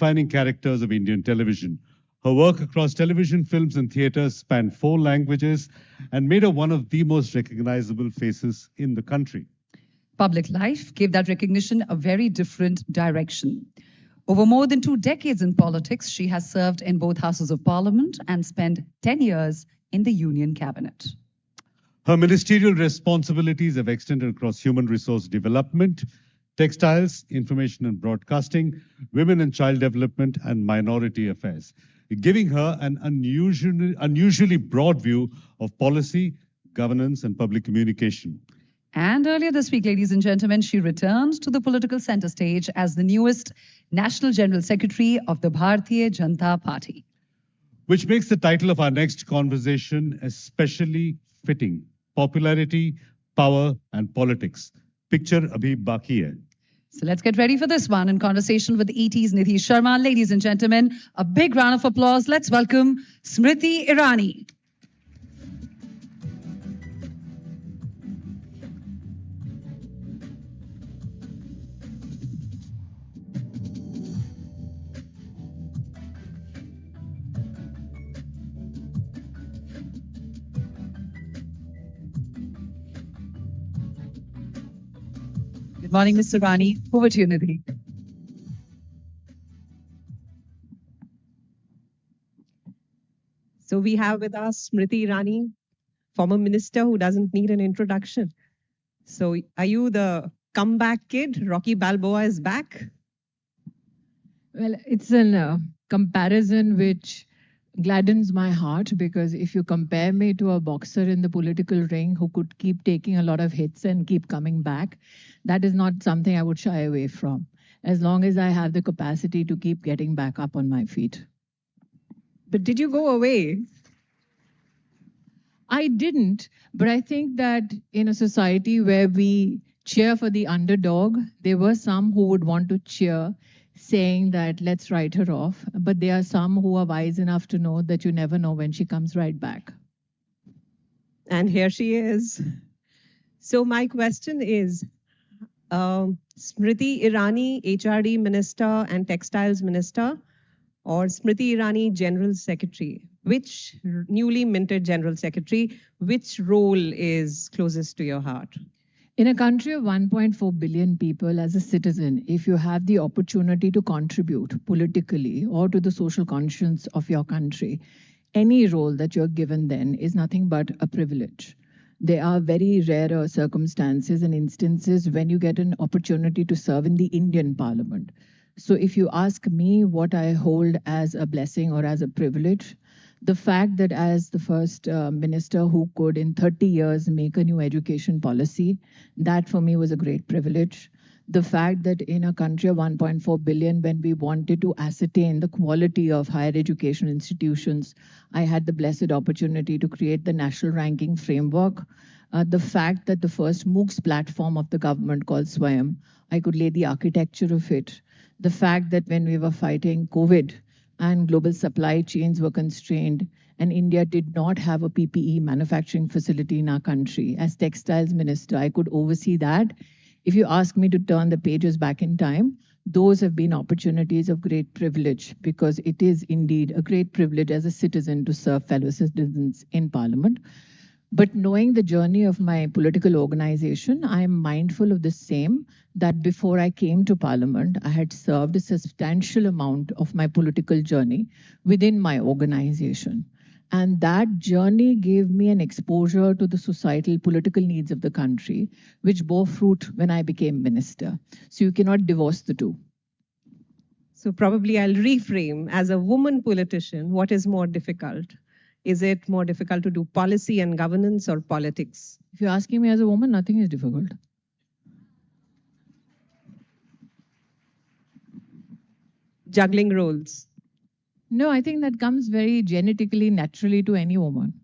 defining characters of Indian television. Her work across television, films, and theaters spanned 4 languages and made her one of the most recognizable faces in the country. Public life gave that recognition a very different direction. Over more than 2 decades in politics, she has served in both houses of parliament and spent 10 years in the Union Cabinet. Her ministerial responsibilities have extended across human resource development, textiles, information and broadcasting, women and child development, and minority affairs, giving her an unusually broad view of policy, governance, and public communication. And earlier this week, ladies and gentlemen, she returned to the political center stage as the newest National General Secretary of the Bharatiya Janata Party. Which makes the title of our next conversation especially fitting. Popularity, power, and politics. Picture abhi baki hai. So let's get ready for this one in conversation with ET's Nitish Sharma. Ladies and gentlemen, a big round of applause. Let's welcome Smriti Irani. Good morning, Mr. Irani. Over to you, Nidhi. So we have with us Smriti Irani, former minister who doesn't need an introduction. So are you the comeback kid? Rocky Balboa is back? Well, it's a comparison which gladdens my heart, because if you compare me to a boxer in the political ring who could keep taking a lot of hits and keep coming back, that is not something I would shy away from, as long as I have the capacity to keep getting back up on my feet. But did you go away? I didn't, but I think that in a society where we cheer for the underdog, there were some who would want to cheer, saying that let's write her off. But there are some who are wise enough to know that you never know when she comes right back. And here she is. So my question is, Smriti Irani, HRD Minister and Textiles Minister, or Smriti Irani, General Secretary? Which newly minted General Secretary, which role is closest to your heart? In a country of 1.4 billion people, as a citizen, if you have the opportunity to contribute politically or to the social conscience of your country, any role that you're given then is nothing but a privilege. There are very rare circumstances and instances when you get an opportunity to serve in the Indian Parliament. So if you ask me what I hold as a blessing or as a privilege, the fact that as the first minister who could in 30 years make a new education policy, that for me was a great privilege. The fact that in a country of 1.4 billion, when we wanted to ascertain the quality of higher education institutions, I had the blessed opportunity to create the national ranking framework. The fact that the first MOOCs platform of the government called Swayam, I could lay the architecture of it. The fact that when we were fighting COVID, and global supply chains were constrained, and India did not have a PPE manufacturing facility in our country. As textiles minister, I could oversee that. If you ask me to turn the pages back in time, those have been opportunities of great privilege, because it is indeed a great privilege as a citizen to serve fellow citizens in Parliament. But knowing the journey of my political organization, I am mindful of the same, that before I came to Parliament, I had served a substantial amount of my political journey within my organization. And that journey gave me an exposure to the societal political needs of the country, which bore fruit when I became minister. So you cannot divorce the two. So probably I'll reframe. As a woman politician, what is more difficult? Is it more difficult to do policy and governance or politics? If you're asking me as a woman, nothing is difficult. Juggling roles. No, I think that comes very genetically, naturally to any woman.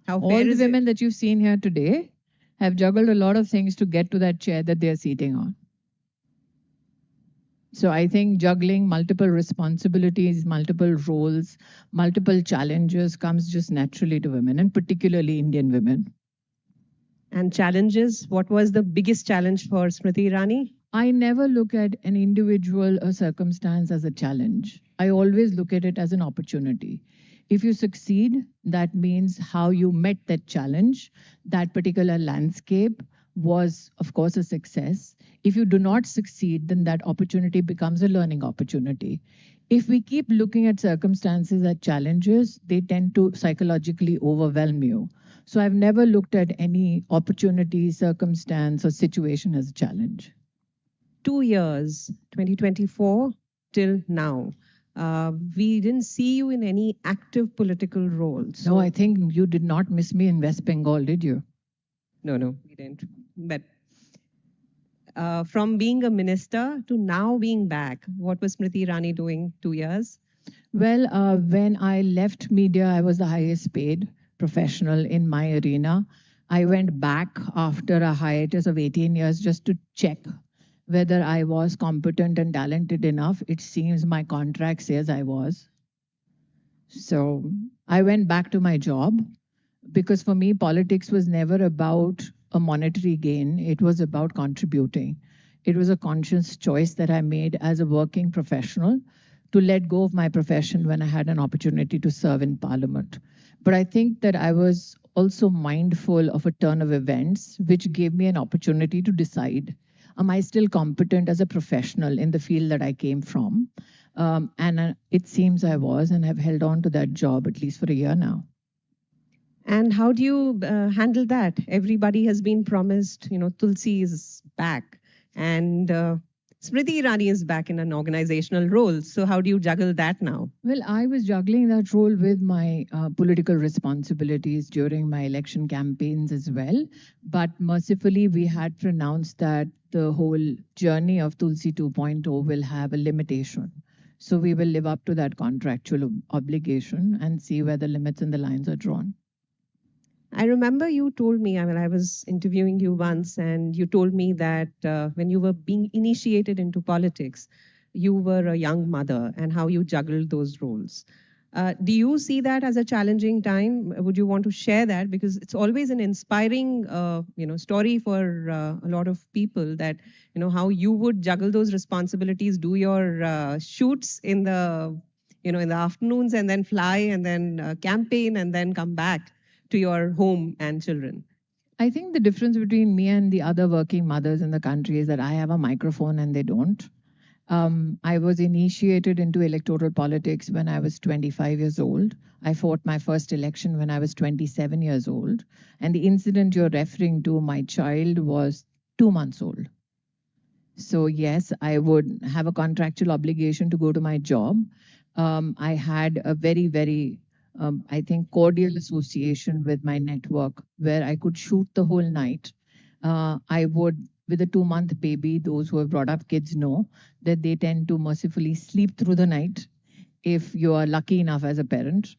How All fair the is women it? that you've seen here today have juggled a lot of things to get to that chair that they're sitting on. So I think juggling multiple responsibilities, multiple roles, multiple challenges comes just naturally to women, and particularly Indian women. And challenges. What was the biggest challenge for Smriti Irani? I never look at an individual or circumstance as a challenge. I always look at it as an opportunity. If you succeed, that means how you met that challenge. That particular landscape was, of course, a success. If you do not succeed, then that opportunity becomes a learning opportunity. If we keep looking at circumstances as challenges, they tend to psychologically overwhelm you. So I've never looked at any opportunity, circumstance, or situation as a challenge. 2 years, 2024 till now, we didn't see you in any active political roles. No, I think you did not miss me in West Bengal, did you? No, we didn't. But from being a minister to now being back, what was Smriti Irani doing 2 years? Well, when I left media, I was the highest paid professional in my arena. I went back after a hiatus of 18 years just to check whether I was competent and talented enough. It seems my contract says I was. So I went back to my job because for me, politics was never about a monetary gain, it was about contributing. It was a conscious choice that I made as a working professional to let go of my profession when I had an opportunity to serve in parliament. But I think that I was also mindful of a turn of events, which gave me an opportunity to decide, am I still competent as a professional in the field that I came from? And it seems I was, and I've held on to that job at least for a year now. And how do you handle that? Everybody has been promised, Tulsi is back, and Smriti Irani is back in an organizational role. So how do you juggle that now? Well, I was juggling that role with my political responsibilities during my election campaigns as well. But mercifully, we had pronounced that the whole journey of Tulsi 2.0 will have a limitation. So we will live up to that contractual obligation and see where the limits and the lines are drawn. I remember you told me, I was interviewing you once, and you told me that when you were being initiated into politics, you were a young mother and how you juggled those roles. Do you see that as a challenging time? Would you want to share that? Because it's always an inspiring, story for a lot of people that, how you would juggle those responsibilities, do your shoots in the, in the afternoons and then fly and then campaign and then come back to your home and children. I think the difference between me and the other working mothers in the country is that I have a microphone and they don't. I was initiated into electoral politics when I was 25 years old. I fought my first election when I was 27 years old. And the incident you're referring to, my child was 2 months old. So yes, I would have a contractual obligation to go to my job. I had a very I think, cordial association with my network where I could shoot the whole night. I would, with a 2-month baby, those who have brought up kids know that they tend to mercifully sleep through the night if you are lucky enough as a parent.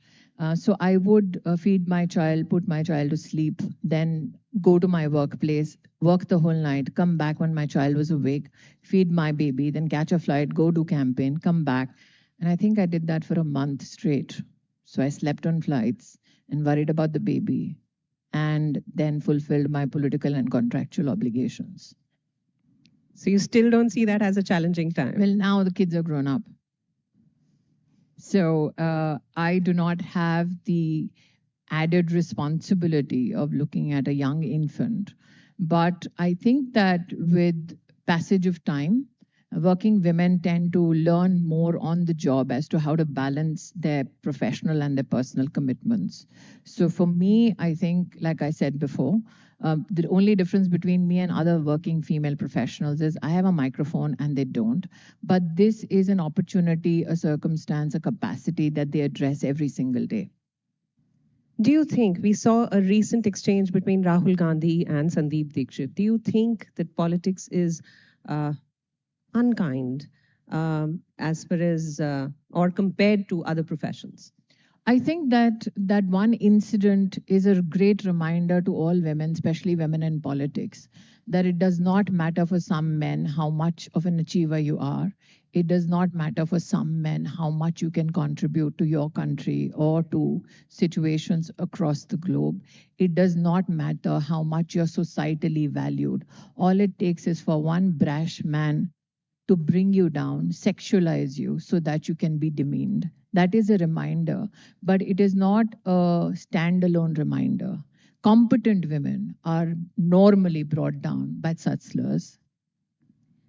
So I would feed my child, put my child to sleep, then go to my workplace, work the whole night, come back when my child was awake, feed my baby, then catch a flight, go to campaign, come back. And I think I did that for a month straight. So I slept on flights and worried about the baby and then fulfilled my political and contractual obligations. So you still don't see that as a challenging time? Well, now the kids are grown up. So I do not have the added responsibility of looking at a young infant. But I think that with passage of time, working women tend to learn more on the job as to how to balance their professional and their personal commitments. So for me, I think, like I said before, the only difference between me and other working female professionals is I have a microphone and they don't. But this is an opportunity, a circumstance, a capacity that they address every single day. Do you think, we saw a recent exchange between Rahul Gandhi and Sandeep Dikshit. Do you think that politics is unkind as far as or compared to other professions? I think that one incident is a great reminder to all women, especially women in politics, that it does not matter for some men how much of an achiever you are. It does not matter for some men how much you can contribute to your country or to situations across the globe. It does not matter how much you're societally valued. All it takes is for one brash man to bring you down, sexualize you so that you can be demeaned. That is a reminder, but it is not a standalone reminder. Competent women are normally brought down by such slurs.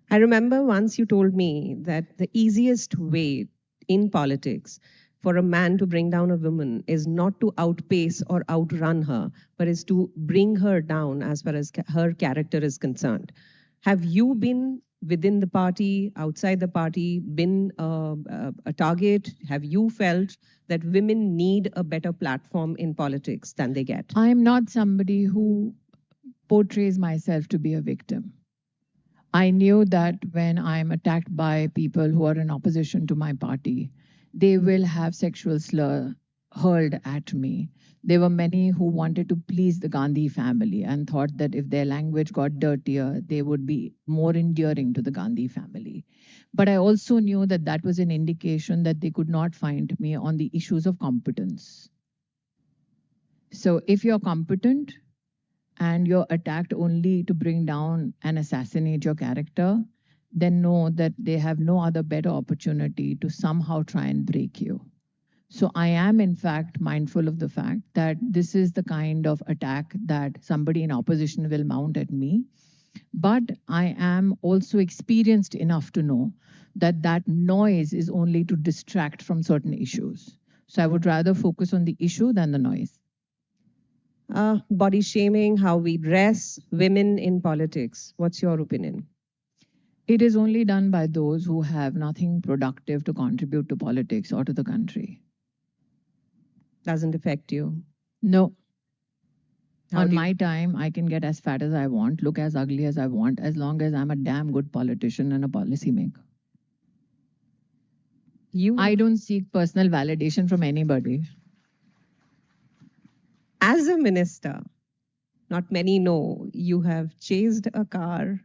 I remember once you told me that the easiest way in politics for a man to bring down a woman is not to outpace or outrun her, but is to bring her down as far as her character is concerned. Have you been within the party, outside the party, been a target? Have you felt that women need a better platform in politics than they get? I am not somebody who portrays myself to be a victim. I knew that when I'm attacked by people who are in opposition to my party, they will have sexual slur hurled at me. There were many who wanted to please the Gandhi family and thought that if their language got dirtier, they would be more endearing to the Gandhi family. But I also knew that that was an indication that they could not find me on the issues of competence. So if you're competent, and you're attacked only to bring down and assassinate your character, then know that they have no other better opportunity to somehow try and break you. So I am, in fact, mindful of the fact that this is the kind of attack that somebody in opposition will mount at me. But I am also experienced enough to know that that noise is only to distract from certain issues. So I would rather focus on the issue than the noise. Body shaming, how we dress, women in politics. What's your opinion? It is only done by those who have nothing productive to contribute to politics or to the country. Doesn't affect you. No. How On do you- my time, I can get as fat as I want, look as ugly as I want, as long as I'm a damn good politician and a policymaker. I don't seek personal validation from anybody. As a minister, not many know you have chased a car.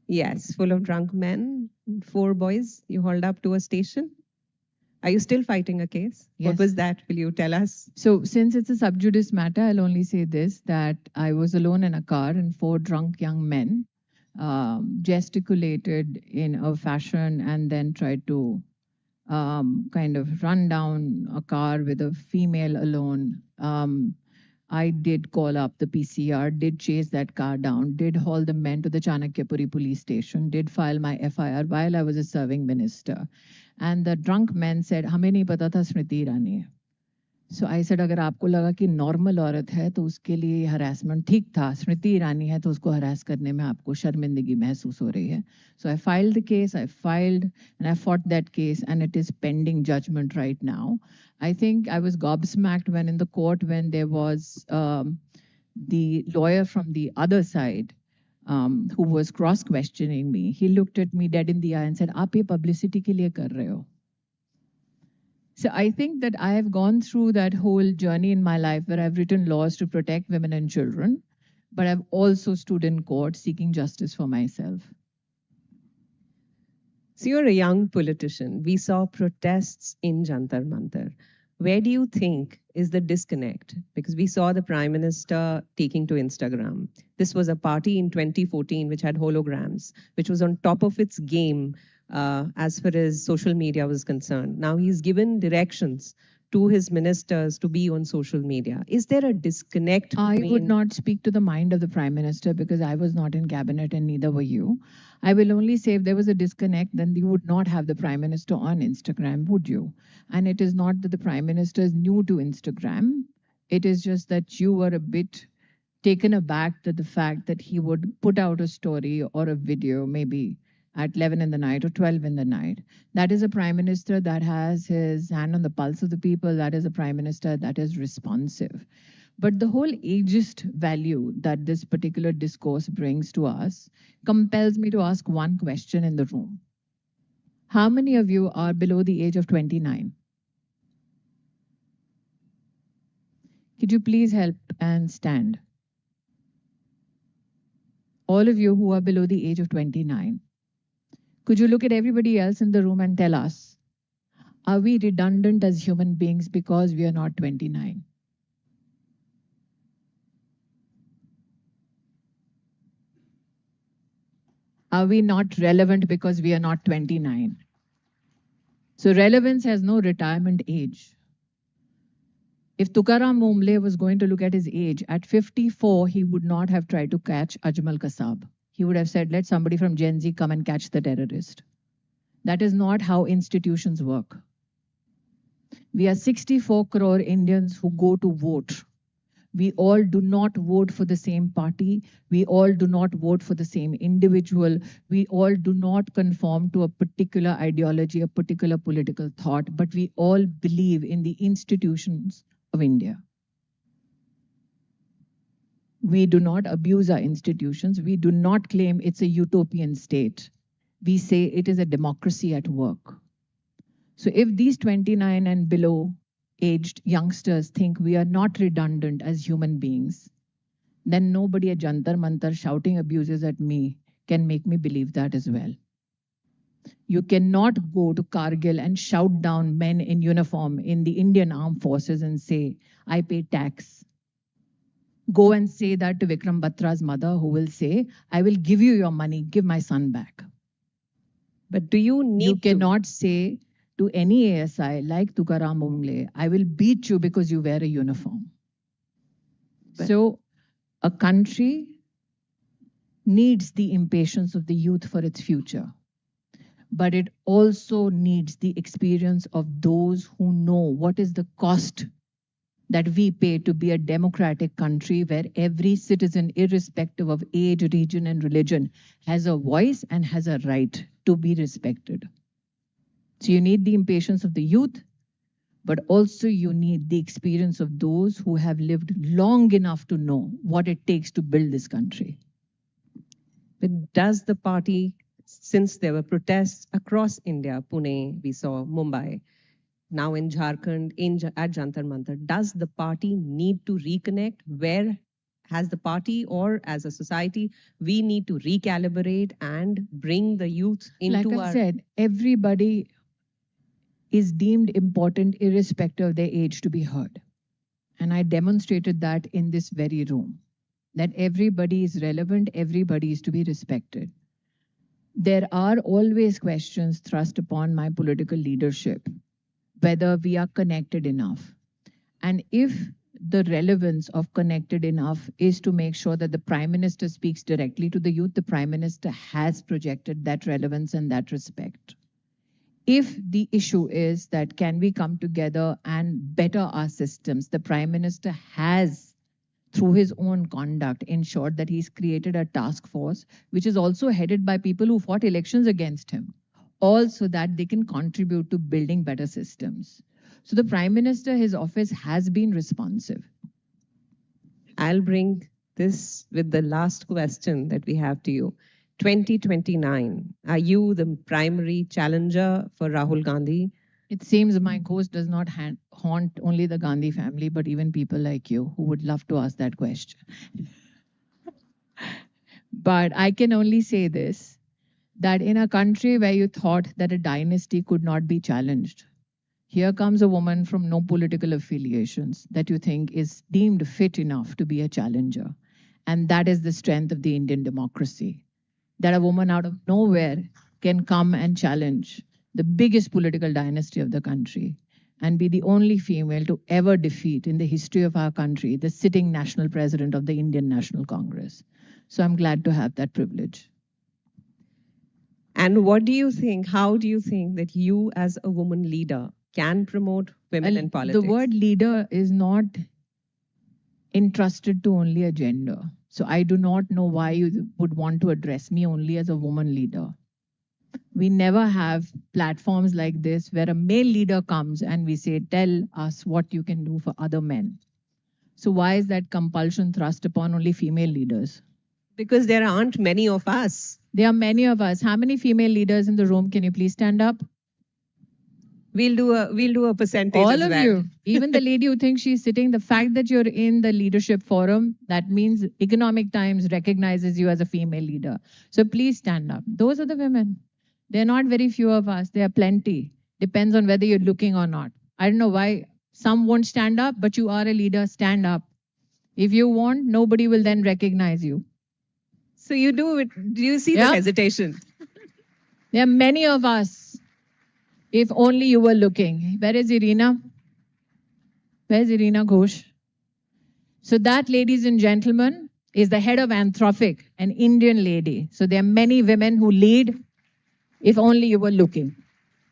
Yes, full of drunk men, 4 boys you hauled up to a station. Are you still fighting a case? Yes. What was that? Will you tell us? So, since it's a sub judice matter, I'll only say this, that I was alone in a car and 4 drunk young men gesticulated in a fashion and then tried to kind of run down a car with a female alone. I did call up the PCR, did chase that car down, did haul the men to the Chanakyapuri police station, did file my FIR while I was a serving minister. And the drunk men said, "हमें नहीं पता था स्मृति ईरानी है." So I said, अगर आपको लगा कि normal औरत है तो उसके लिए हरासमेंट ठीक था, स्मृति ईरानी है तो उसको हरास करने में आपको शर्मिंदगी महसूस हो रही है. So I filed the case, I filed and I fought that case and it is pending judgment right now. I think I was gobsmacked when in the court when there was the lawyer from the other side who was cross-questioning me. He looked at me dead in the eye and said, "आप ये publicity के लिए कर रहे हो?" So I think that I have gone through that whole journey in my life where I've written laws to protect women and children, but I've also stood in court seeking justice for myself. So you're a young politician. We saw protests in Jantar Mantar. Where do you think is the disconnect? Because we saw the Prime Minister taking to Instagram. This was a party in 2014 which had holograms, which was on top of its game as far as social media was concerned. Now he's given directions to his ministers to be on social media. Is there a disconnect? I would not speak to the mind of the Prime Minister because I was not in cabinet and neither were you. I will only say if there was a disconnect, then you would not have the Prime Minister on Instagram, would you? And it is not that the Prime Minister is new to Instagram. It is just that you were a bit taken aback to the fact that he would put out a story or a video maybe at 11 in the night or 12 in the night. That is a Prime Minister that has his hand on the pulse of the people. That is a Prime Minister that is responsive. But the whole ageist value that this particular discourse brings to us compels me to ask one question in the room. How many of you are below the age of 29? Could you please help and stand? all of you who are below the age of 29, could you look at everybody else in the room and tell us, are we redundant as human beings because we are not 29? Are we not relevant because we are not 29? So relevance has no retirement age. If Tukaram Mumble was going to look at his age, at 54, he would not have tried to catch Ajmal Kasab. He would have said, let somebody from Gen Z come and catch the terrorist. That is not how institutions work. We are 64 crore Indians who go to vote. We all do not vote for the same party. We all do not vote for the same individual. We all do not conform to a particular ideology, a particular political thought, but we all believe in the institutions of India. We do not abuse our institutions. We do not claim it's a utopian state. We say it is a democracy at work. So if these 29 and below aged youngsters think we are not redundant as human beings, then nobody at Jantar Mantar shouting abuses at me can make me believe that as well. You cannot go to Kargil and shout down men in uniform in the Indian Armed Forces and say, I pay tax. Go and say that to Vikram Batra's mother, who will say, I will give you your money, give my son back. But do you need You cannot say to any ASI like Tukaram Ungle, I will beat you because you wear a uniform. But- So a country needs the impatience of the youth for its future, but it also needs the experience of those who know what is the cost that we pay to be a democratic country where every citizen, irrespective of age, region, and religion, has a voice and has a right to be respected. So you need the impatience of the youth, but also you need the experience of those who have lived long enough to know what it takes to build this country. But does the party, since there were protests across India, Pune, we saw Mumbai, now in Jharkhand, at Jantar Mantar, does the party need to reconnect? Where has the party or as a society, we need to recalibrate and bring the youth into Like I our... said, everybody is deemed important irrespective of their age to be heard. And I demonstrated that in this very room, that everybody is relevant, everybody is to be respected. There are always questions thrust upon my political leadership, whether we are connected enough. And if the relevance of connected enough is to make sure that the Prime Minister speaks directly to the youth, the Prime Minister has projected that relevance and that respect. If the issue is that can we come together and better our systems, the Prime Minister has, through his own conduct, ensured that he's created a task force, which is also headed by people who fought elections against him, all so that they can contribute to building better systems. So the Prime Minister, his office has been responsive. I'll bring this with the last question that we have to you. 2029, are you the primary challenger for Rahul Gandhi? It seems my ghost does not haunt only the Gandhi family, but even people like you who would love to ask that question. But I can only say this, that in a country where you thought that a dynasty could not be challenged, here comes a woman from no political affiliations that you think is deemed fit enough to be a challenger. And that is the strength of the Indian democracy, that a woman out of nowhere can come and challenge the biggest political dynasty of the country and be the only female to ever defeat in the history of our country the sitting national president of the Indian National Congress. So I'm glad to have that privilege. And what do you think, how do you think that you as a woman leader can promote women in politics? The word leader is not entrusted to only a gender. So I do not know why you would want to address me only as a woman leader. We never have platforms like this where a male leader comes and we say, tell us what you can do for other men. So why is that compulsion thrust upon only female leaders? Because there aren't many of us. There are many of us. How many female leaders in the room? Can you please stand up? We'll do a percentage All as of well. you, even the lady who thinks she's sitting, the fact that you're in the leadership forum, that means Economic Times recognizes you as a female leader. So please stand up. Those are the women. They're not very few of us. There are plenty. Depends on whether you're looking or not. I don't know why some won't stand up, but you are a leader. Stand up. If you won't, nobody will then recognize you. So you do it. Do you see Yeah. the hesitation? There are many of us. If only you were looking. Where is Irina? Where's Irina Ghosh? So that, ladies and gentlemen, is the head of Anthropic, an Indian lady. So there are many women who lead. If only you were looking.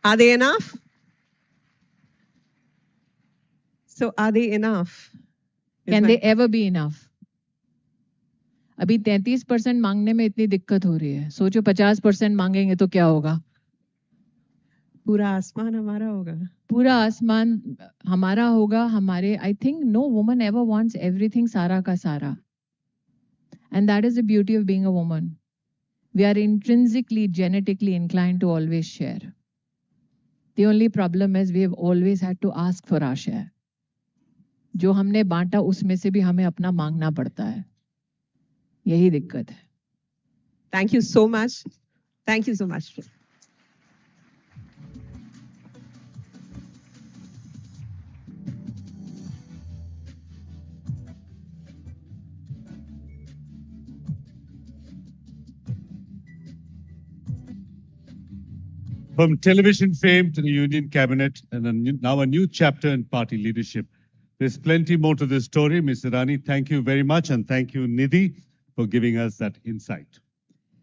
Are they enough? So are they enough? Can they ever be enough? अभी 33% मांगने में इतनी दिक्कत हो रही है. सोचो 50% मांगेंगे तो क्या होगा? पूरा आसमान हमारा होगा. पूरा आसमान हमारा होगा. हमारे, I think no woman ever wants everything सारा का सारा. And that is the beauty of being a woman. We are intrinsically, genetically inclined to always share. The only problem is we have always had to ask for our share. जो हमने बांटा उसमें से भी हमें अपना मांगना पड़ता है. यही दिक्कत है. Thank you so much. Thank you so much. From television fame to the Union Cabinet and now a new chapter in party leadership. There's plenty more to this story. Ms. Irani, thank you very much. And thank you, Nidhi, for giving us that insight.